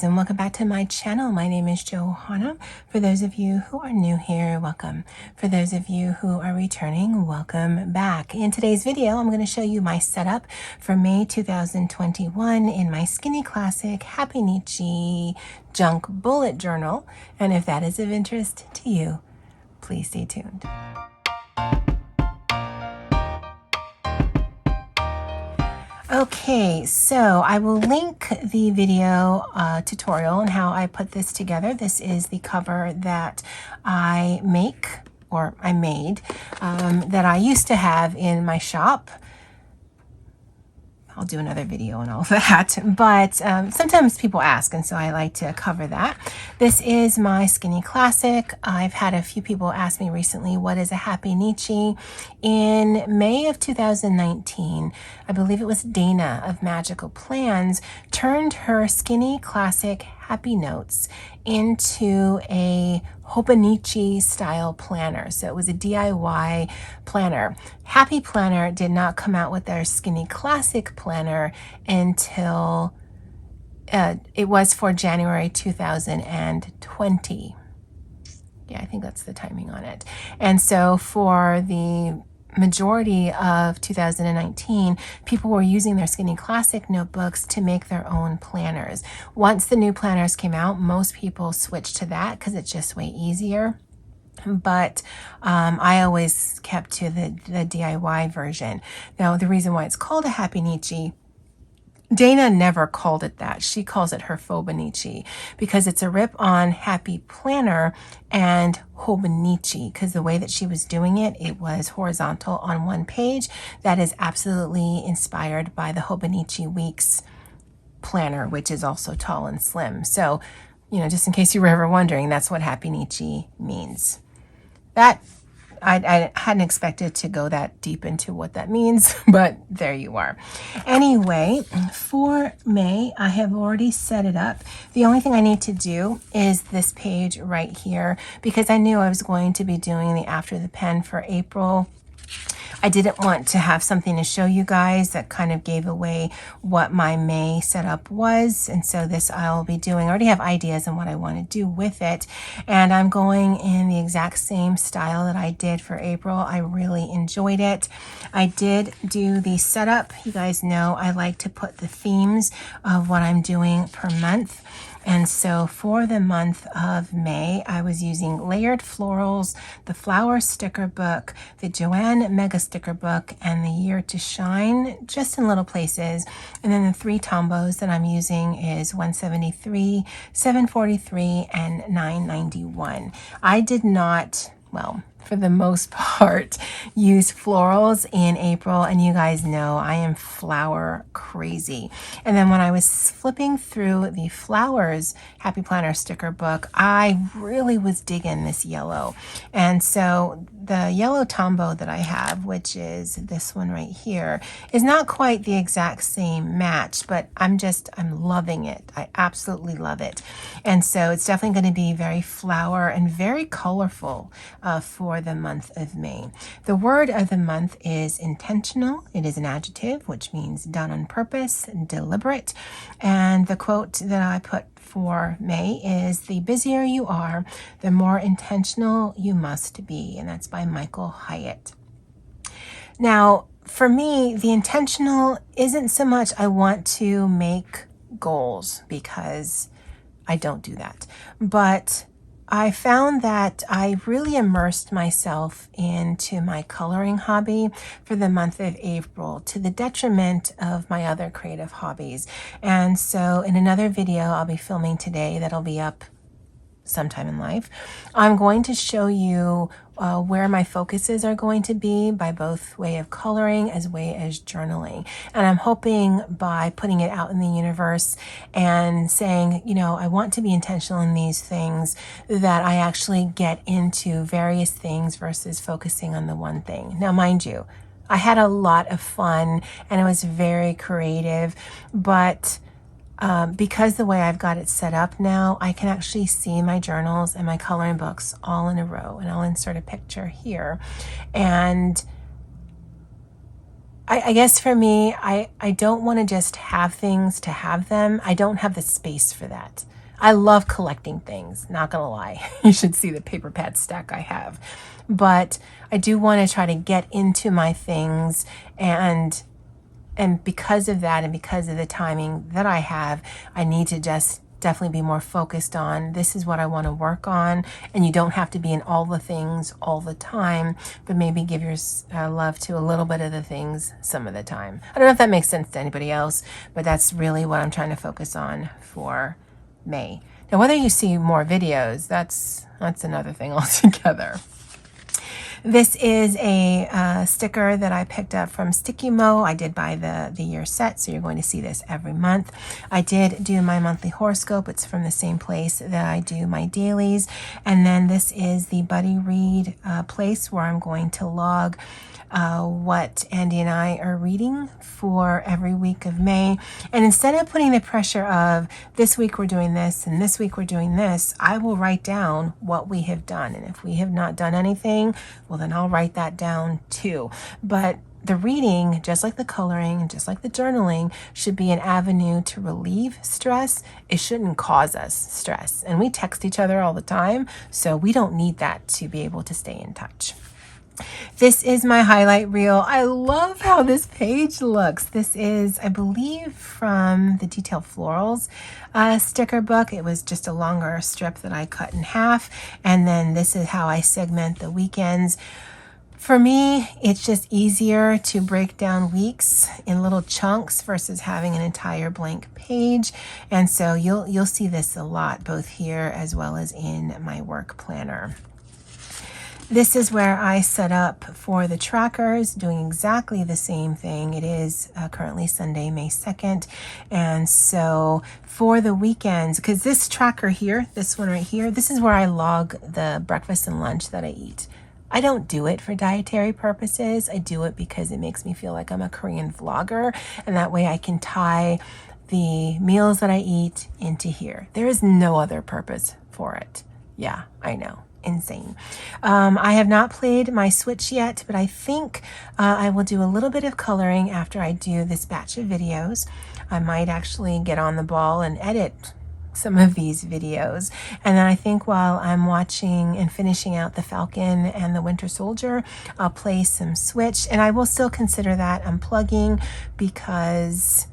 And welcome back to my channel. My name is Johanna. For those of you who are new here, welcome. For those of you who are returning, welcome back. In today's video, I'm going to show you my setup for May 2021 in my Skinny Classic Happynichi Junk Bullet Journal. And if that is of interest to you, please stay tuned. Okay, so I will link the video tutorial on how I put this together. This is the cover that I made that I used to have in my shop. I'll do another video on all of that, but sometimes people ask, and so I like to cover that. This is my Skinny Classic. I've had a few people ask me recently, what is a Happynichi? In May of 2019, I believe it was Dana of Magical Plans, turned her Skinny Classic Happy Notes into a Happynichi style planner. So it was a DIY planner. Happy Planner did not come out with their Skinny Classic planner until it was for January 2020. Yeah, I think that's the timing on it. And so for the majority of 2019, people were using their Skinny Classic notebooks to make their own planners. Once the new planners came out, most people switched to that because it's just way easier. But I always kept to the DIY version. Now, the reason why it's called a Happynichi, Dana never called it that. She calls it her Happynichi because it's a rip on Happy Planner and Happynichi, because the way that she was doing it, it was horizontal on one page. That is absolutely inspired by the Happynichi Weeks planner, which is also tall and slim. So, just in case you were ever wondering, that's what Happynichi means. That I hadn't expected to go that deep into what that means, but there you are. Anyway, for May, I have already set it up. The only thing I need to do is this page right here, because I knew I was going to be doing the After the Pen for April. I didn't want to have something to show you guys that kind of gave away what my May setup was. And so this I'll be doing. I already have ideas on what I want to do with it. And I'm going in the exact same style that I did for April. I really enjoyed it. I did do the setup. You guys know I like to put the themes of what I'm doing per month. And so for the month of May, I was using Layered Florals, the Flower Sticker Book, the Joanne Mega Sticker Book, and the Year to Shine, just in little places. And then the three tombos that I'm using is 173, 743, and 991. I did not, well, for the most part, use florals in April, and you guys know I am flower crazy. And then when I was flipping through the flowers Happy Planner sticker book, I really was digging this yellow. And so the yellow tombow that I have, which is this one right here, is not quite the exact same match, but I'm loving it. I absolutely love it. And so it's definitely going to be very flower and very colorful for the month of May. The word of the month is intentional. It is an adjective, which means done on purpose, deliberate. And the quote that I put for May is, the busier you are, the more intentional you must be. And that's by Michael Hyatt. Now, for me, the intentional isn't so much I want to make goals, because I don't do that. But I found that I really immersed myself into my coloring hobby for the month of April, to the detriment of my other creative hobbies. And so in another video I'll be filming today that'll be up sometime in life, I'm going to show you where my focuses are going to be by both way of coloring as way as journaling. And I'm hoping by putting it out in the universe and saying, I want to be intentional in these things, that I actually get into various things versus focusing on the one thing. Now, mind you, I had a lot of fun and it was very creative, but because the way I've got it set up now, I can actually see my journals and my coloring books all in a row. And I'll insert a picture here. And I guess for me, I don't want to just have things to have them. I don't have the space for that. I love collecting things, not gonna lie. You should see the paper pad stack I have. But I do want to try to get into my things, and because of that and because of the timing that I have, I need to just definitely be more focused on this is what I want to work on. And you don't have to be in all the things all the time, but maybe give your love to a little bit of the things some of the time. I don't know if that makes sense to anybody else, but that's really what I'm trying to focus on for May. Now, whether you see more videos, that's another thing altogether. This is a sticker that I picked up from Sticky Mo. I did buy the year set, so you're going to see this every month. I did do my monthly horoscope. It's from the same place that I do my dailies. And then this is the Buddy Read place where I'm going to log what Andy and I are reading for every week of May. And instead of putting the pressure of this week we're doing this and this week we're doing this, I will write down what we have done. And if we have not done anything, well, then I'll write that down too. But the reading, just like the coloring, just like the journaling, should be an avenue to relieve stress. It shouldn't cause us stress. And we text each other all the time, so we don't need that to be able to stay in touch. This is my highlight reel. I love how this page looks. This is, I believe, from the Detail Florals sticker book. It was just a longer strip that I cut in half. And then this is how I segment the weekends. For me, it's just easier to break down weeks in little chunks versus having an entire blank page. And so you'll see this a lot, both here as well as in my work planner. This is where I set up for the trackers, doing exactly the same thing. It is currently Sunday, May 2nd. And so for the weekends, because this tracker here, this one right here, this is where I log the breakfast and lunch that I eat. I don't do it for dietary purposes. I do it because it makes me feel like I'm a Korean vlogger. And that way I can tie the meals that I eat into here. There is no other purpose for it. Yeah, I know. Insane. I have not played my Switch yet, but I think I will do a little bit of coloring after I do this batch of videos. I might actually get on the ball and edit some of these videos. And then I think while I'm watching and finishing out the Falcon and the Winter Soldier, I'll play some Switch, and I will still consider that unplugging because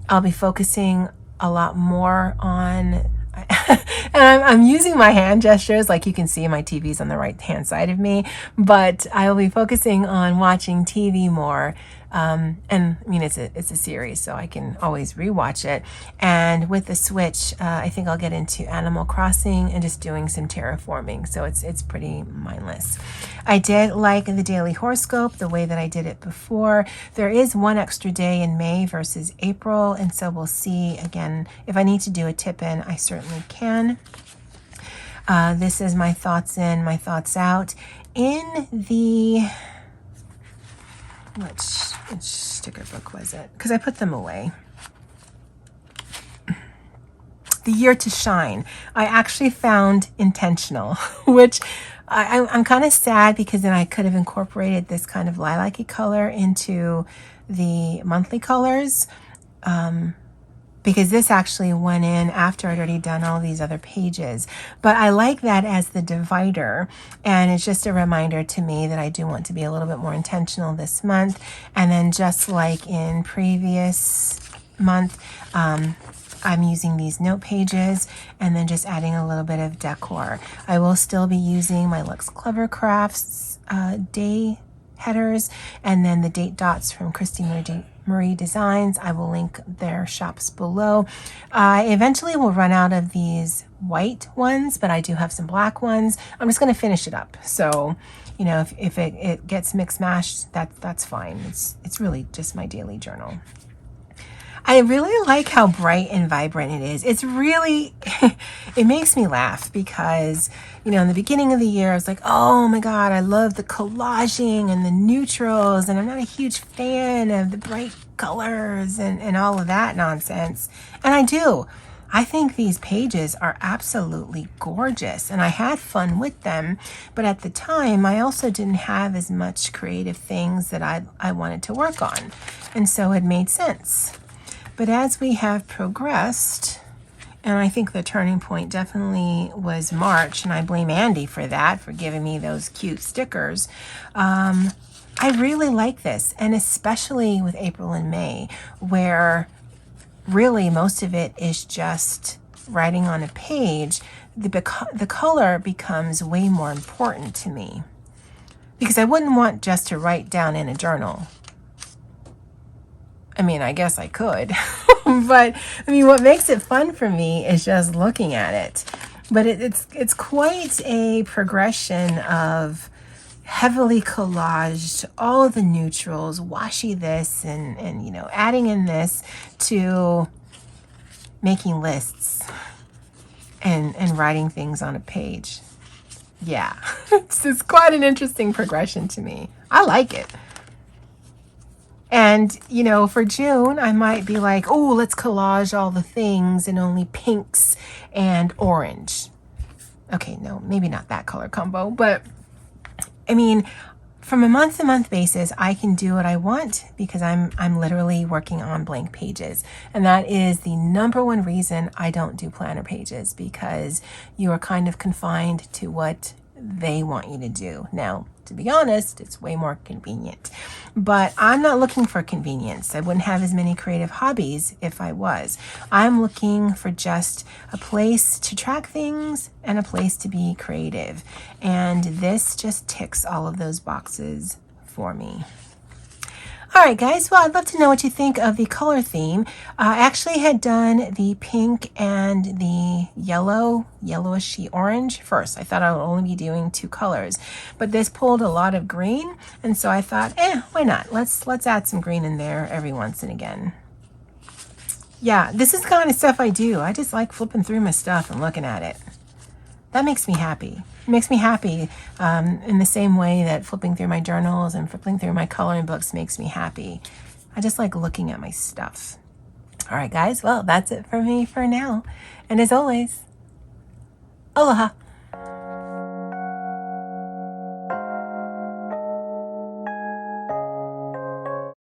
I'll be focusing a lot more on and I'm using my hand gestures, like you can see my TV's on the right hand side of me, but I will be focusing on watching TV more. And I mean, it's a series, so I can always rewatch it. And with the Switch, I think I'll get into Animal Crossing and just doing some terraforming. So it's pretty mindless. I did like the daily horoscope the way that I did it before. There is one extra day in May versus April, and so we'll see. Again, if I need to do a tip in, I certainly can. This is my thoughts in, my thoughts out. In the which sticker book was it? Because I put them away. The Year to Shine. I actually found intentional, which I'm kind of sad because then I could have incorporated this kind of lilac-y color into the monthly colors. Because this actually went in after I'd already done all these other pages. But I like that as the divider, and it's just a reminder to me that I do want to be a little bit more intentional this month. And then just like in previous month, I'm using these note pages and then just adding a little bit of decor. I will still be using my Lux Clever Crafts day headers and then the date dots from Christy Marie Designs. I will link their shops below. I eventually will run out of these white ones, but I do have some black ones. I'm just going to finish it up. So, you know, if it gets mixed mashed, that's fine. It's really just my daily journal. I really like how bright and vibrant it is. It's really, it makes me laugh because, you know, in the beginning of the year, I was like, oh my God, I love the collaging and the neutrals, and I'm not a huge fan of the bright colors and all of that nonsense. And I do. I think these pages are absolutely gorgeous, and I had fun with them, but at the time I also didn't have as much creative things that I wanted to work on, and so it made sense. But as we have progressed, and I think the turning point definitely was March, and I blame Andy for that, for giving me those cute stickers. I really like this, and especially with April and May, where really most of it is just writing on a page. The color becomes way more important to me, because I wouldn't want just to write down in a journal. I mean, I guess I could, but I mean, what makes it fun for me is just looking at it. But it's quite a progression of heavily collaged, all of the neutrals, washi this, and you know, adding in this, to making lists and writing things on a page. Yeah, it's quite an interesting progression to me. I like it. And, you know, for June, I might be like, oh, let's collage all the things in only pinks and orange. Okay, no, maybe not that color combo, but I mean, from a month-to-month basis, I can do what I want because I'm literally working on blank pages. And that is the number one reason I don't do planner pages, because you are kind of confined to what they want you to do. Now, to be honest, it's way more convenient, but I'm not looking for convenience. I wouldn't have as many creative hobbies if I was. I'm looking for just a place to track things and a place to be creative. And this just ticks all of those boxes for me. All right, guys. Well, I'd love to know what you think of the color theme. I actually had done the pink and the yellowishy orange first. I thought I would only be doing 2 colors, but this pulled a lot of green, and so I thought, why not? Let's add some green in there every once and again. Yeah, this is the kind of stuff I do. I just like flipping through my stuff and looking at it. That makes me happy. It makes me happy in the same way that flipping through my journals and flipping through my coloring books makes me happy. I just like looking at my stuff. All right, guys. Well, that's it for me for now. And as always, aloha.